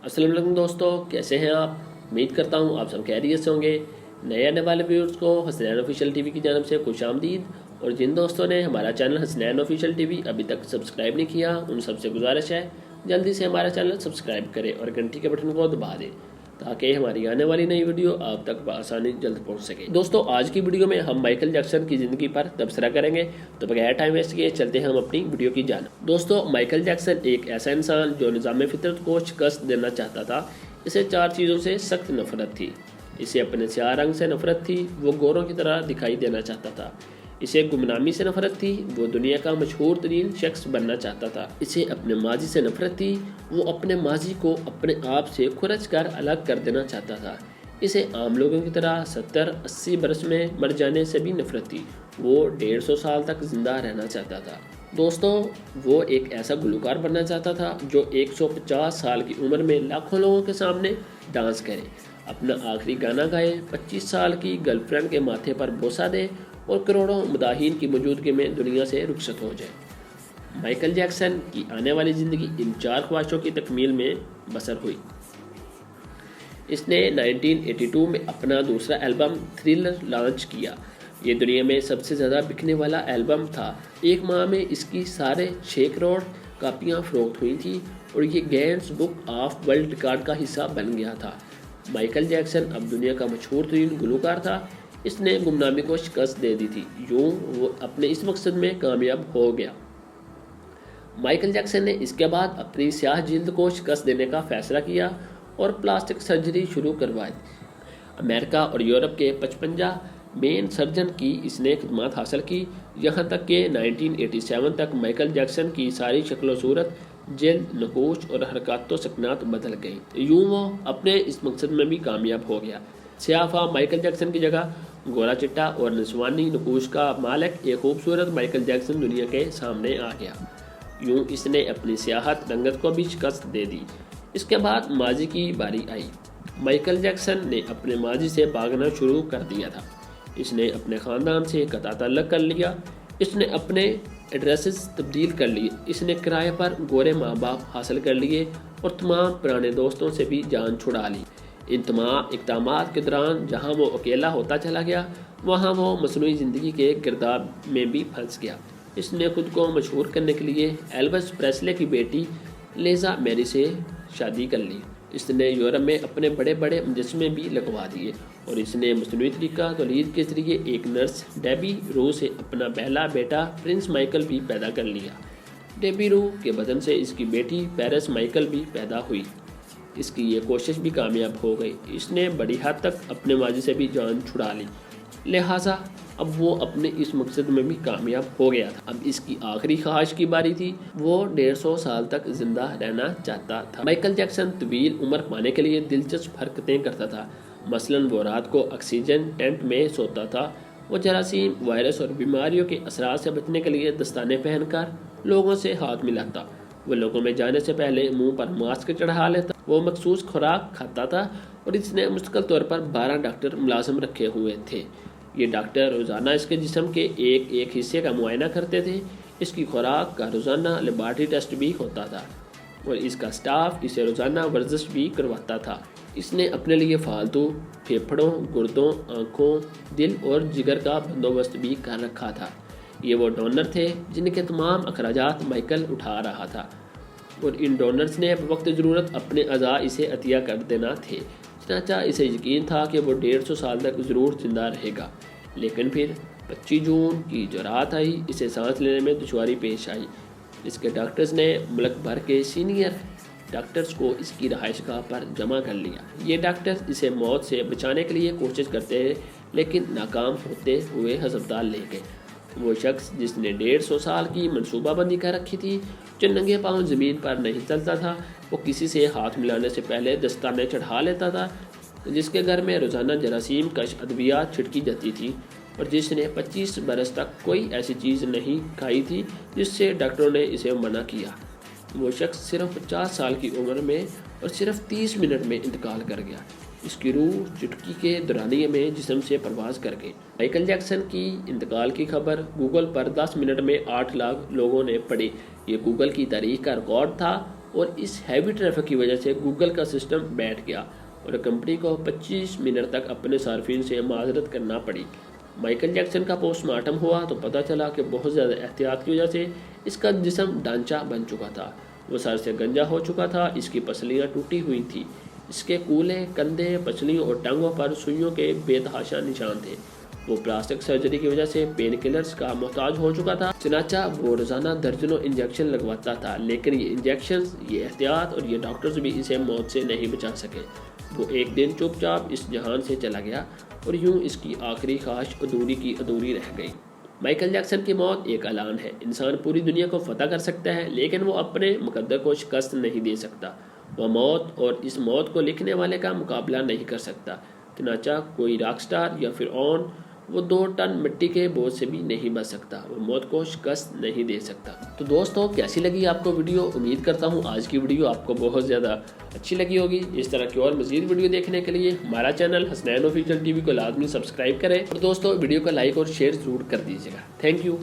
अस्सलाम वालेकुम दोस्तों, कैसे हैं आप। उम्मीद करता हूँ आप सब खैरियत से होंगे। नए आने वाले व्यूअर्स को हसनैन ऑफिशियल टीवी की जानब से खुश आमदीद। और जिन दोस्तों ने हमारा चैनल हसनैन ऑफिशियल टीवी अभी तक सब्सक्राइब नहीं किया, उन सबसे गुजारिश है जल्दी से हमारा चैनल सब्सक्राइब करें और घंटी के बटन को दबा दें ताकि हमारी आने वाली नई वीडियो आप तक बआसानी जल्द पहुंच सके। दोस्तों, आज की वीडियो में हम माइकल जैक्सन की ज़िंदगी पर तबसरा करेंगे, तो बगैर टाइम वेस्ट किए चलते हैं हम अपनी वीडियो की जानब। दोस्तों, माइकल जैक्सन एक ऐसा इंसान जो निज़ाम फितरत को शिकस्त देना चाहता था। इसे चार चीज़ों से सख्त नफरत थी। इसे अपने स्याह रंग से नफरत थी, वो गोरों की तरह दिखाई देना चाहता था। इसे गुमनामी से नफरत थी, वो दुनिया का मशहूर तरीन शख्स बनना चाहता था। इसे अपने माजी से नफरत थी, वो अपने माजी को अपने आप से खुरच कर अलग कर देना चाहता था। इसे आम लोगों की तरह 70-80 बरस में मर जाने से भी नफरत थी, वो 150 साल तक जिंदा रहना चाहता था। दोस्तों, वो एक ऐसा गुलकार बनना चाहता था जो 150 साल की उम्र में लाखों लोगों के सामने डांस करे, अपना आखिरी गाना गाए, 25 साल की गर्लफ्रेंड के माथे पर बोसा दे और करोड़ों मुदाहिन की मौजूदगी में दुनिया से रुखसत हो जाए। माइकल जैक्सन की आने वाली ज़िंदगी इन चार ख्वाहिशों की तकमील में बसर हुई। इसने 1982 में अपना दूसरा एल्बम थ्रिलर लॉन्च किया। ये दुनिया में सबसे ज़्यादा बिकने वाला एल्बम था। एक माह में इसकी 6.5 करोड़ कापियाँ फ़रोख्त हुई थी और ये Guinness book of world record का हिस्सा बन गया था। माइकल जैक्सन अब दुनिया का मशहूर तरीन गुलकार था। इसने गुमनामी को शिकस्त दे दी थी, यूँ वो अपने इस मकसद में कामयाब हो गया। माइकल जैक्सन ने इसके बाद अपनी स्याह जिल्द को शिकस्त देने का फैसला किया और प्लास्टिक सर्जरी शुरू करवाई। अमेरिका और यूरोप के 55 मेन सर्जन की इसने खिदमत हासिल की, यहाँ तक कि 1987 तक माइकल जैक्सन की सारी शक्ल सूरत, जल्द, नकूश और हरकत सकनात बदल गई। यूँ वो अपने इस मकसद में भी कामयाब हो गया। सियाफा माइकल जैक्सन की जगह गोरा चिट्टा और नस्वानी नकूश का मालिक एक खूबसूरत माइकल जैक्सन दुनिया के सामने आ गया। यूँ इसने अपनी सियाहत रंगत को भी शिकस्त दे दी। इसके बाद माजी की बारी आई। माइकल जैक्सन ने अपने माजी से भागना शुरू कर दिया था। इसने अपने ख़ानदान से कता तल्लुक़ कर लिया। इसने अपने एड्रेसेस तब्दील कर लिए। इसने किराए पर गोरे माँ बाप हासिल कर लिए और तमाम पुराने दोस्तों से भी जान छुड़ा ली। इन तमाम इक़दामात के दौरान जहाँ वो अकेला होता चला गया, वहाँ वो मसनूई ज़िंदगी के गिरदाब में भी फंस गया। इसने खुद को मशहूर करने के लिए एल्विस प्रेस्ले की बेटी लिज़ा मैरी से शादी कर ली। इसने यूरोप में अपने बड़े बड़े मुजस्समे भी लगवा दिए और इसने मसनूई तरीका तौलीद के ज़रिए एक नर्स डेबी रू से अपना पहला बेटा प्रिंस माइकल भी पैदा कर लिया। डेबी रू के बदन से इसकी बेटी पेरिस माइकल भी पैदा हुई। इसकी ये कोशिश भी कामयाब हो गई। इसने बड़ी हद तक अपने माजी से भी जान छुड़ा ली, लिहाजा अब वो अपने इस मकसद में भी कामयाब हो गया था। अब इसकी आखिरी ख्वाहिश की बारी थी। वो 150 साल तक जिंदा रहना चाहता था। माइकल जैक्सन तवील उम्र पाने के लिए दिलचस्प हरकतें करता था। मसलन वो रात को ऑक्सीजन टेंट में सोता था। वो जरासीम, वायरस और बीमारियों के असरार से बचने के लिए दस्ताने पहनकर लोगों से हाथ मिलाता। वो लोगों में जाने से पहले मुंह पर मास्क चढ़ा लेता। वो मखसूस खुराक खाता था और इसने मुस्तकिल तौर पर 12 डॉक्टर मुलाजिम रखे हुए थे। ये डॉक्टर रोज़ाना इसके जिस्म के एक एक हिस्से का मुआयना करते थे। इसकी खुराक का रोज़ाना लेबार्टरी टेस्ट भी होता था और इसका स्टाफ इसे रोज़ाना वर्जिश भी करवाता था। इसने अपने लिए फालतू फेफड़ों, गुर्दों, आँखों, दिल और जिगर का बंदोबस्त भी कर रखा था। ये वो डोनर थे जिनके तमाम अखराजात माइकल उठा रहा था और इन डोनर्स ने वक्त ज़रूरत अपने अज़ा इसे अतिया कर देना थे। चनाचा इसे यकीन था कि वो 150 साल तक ज़रूर जिंदा रहेगा। लेकिन फिर 25 जून की जो रात आई, इसे सांस लेने में दुश्वारी पेश आई। इसके डॉक्टर्स ने मुल्क भर के सीनियर डॉक्टर्स को इसकी रहायशगाह पर जमा कर लिया। ये डॉक्टर्स इसे मौत से बचाने के लिए कोशिश करते हैं, लेकिन नाकाम होते हुए हस्पताल ले गए। वो शख्स जिसने 150 साल की मनसूबाबंदी कर रखी थी, जो नंगे पाँव ज़मीन पर नहीं चलता था, वो किसी से हाथ मिलाने से पहले दस्ताने चढ़ा लेता था, जिसके घर में रोज़ाना जरासीम कश अद्वियात छिड़की जाती थी और जिसने 25 बरस तक कोई ऐसी चीज़ नहीं खाई थी जिससे डॉक्टरों ने इसे मना किया। वो शख्स सिर्फ 50 साल की उम्र में और सिर्फ 30 मिनट में इंतकाल कर गया। इसकी रूह चुटकी के दौरानिए में जिस्म से परवाज कर गई। माइकल जैक्सन की इंतकाल की खबर गूगल पर 10 मिनट में 8 लाख लोगों ने पढ़ी। ये गूगल की तारीख का रिकॉर्ड था اور اس ہیوی ٹریفک کی وجہ سے گوگل کا سسٹم بیٹھ گیا اور کمپنی کو 25 منٹ تک اپنے صارفین سے معذرت کرنا پڑی۔ مائیکل جیکسن کا پوسٹ مارٹم ہوا تو پتہ چلا کہ بہت زیادہ احتیاط کی وجہ سے اس کا جسم ڈھانچہ بن چکا تھا، وہ سر سے گنجا ہو چکا تھا، اس کی پسلیاں ٹوٹی ہوئی تھیں، اس کے کولے، کندھے، پسلیوں اور ٹانگوں پر سوئیوں کے بے تحاشا نشان تھے۔ وہ پلاسٹک سرجری کی وجہ سے پین کلرز کا محتاج ہو چکا تھا، چنانچہ وہ روزانہ درجنوں انجیکشن لگواتا تھا، لیکن یہ انجیکشنز، یہ احتیاط اور یہ ڈاکٹرز بھی اسے موت سے نہیں بچا سکے۔ وہ ایک دن چپ چاپ اس جہان سے چلا گیا اور یوں اس کی آخری خواہش ادھوری کی ادھوری رہ گئی۔ مائیکل جیکسن کی موت ایک اعلان ہے۔ انسان پوری دنیا کو فتح کر سکتا ہے لیکن وہ اپنے مقدر کو شکست نہیں دے سکتا۔ وہ موت اور اس موت کو لکھنے والے کا مقابلہ نہیں کر سکتا، چنانچہ کوئی راک سٹار یا فرعون وہ 2 ٹن مٹی کے بوجھ سے بھی نہیں بچ سکتا، وہ موت کو شکست نہیں دے سکتا۔ تو دوستوں، کیسی لگی آپ کو ویڈیو؟ امید کرتا ہوں آج کی ویڈیو آپ کو بہت زیادہ اچھی لگی ہوگی۔ اس طرح کی اور مزید ویڈیو دیکھنے کے لیے ہمارا channel Hasnain official T V کو لازمی سبسکرائب کریں اور دوستوں ویڈیو کو لائک اور شیئر ضرور کر دیجیے گا۔ Thank you.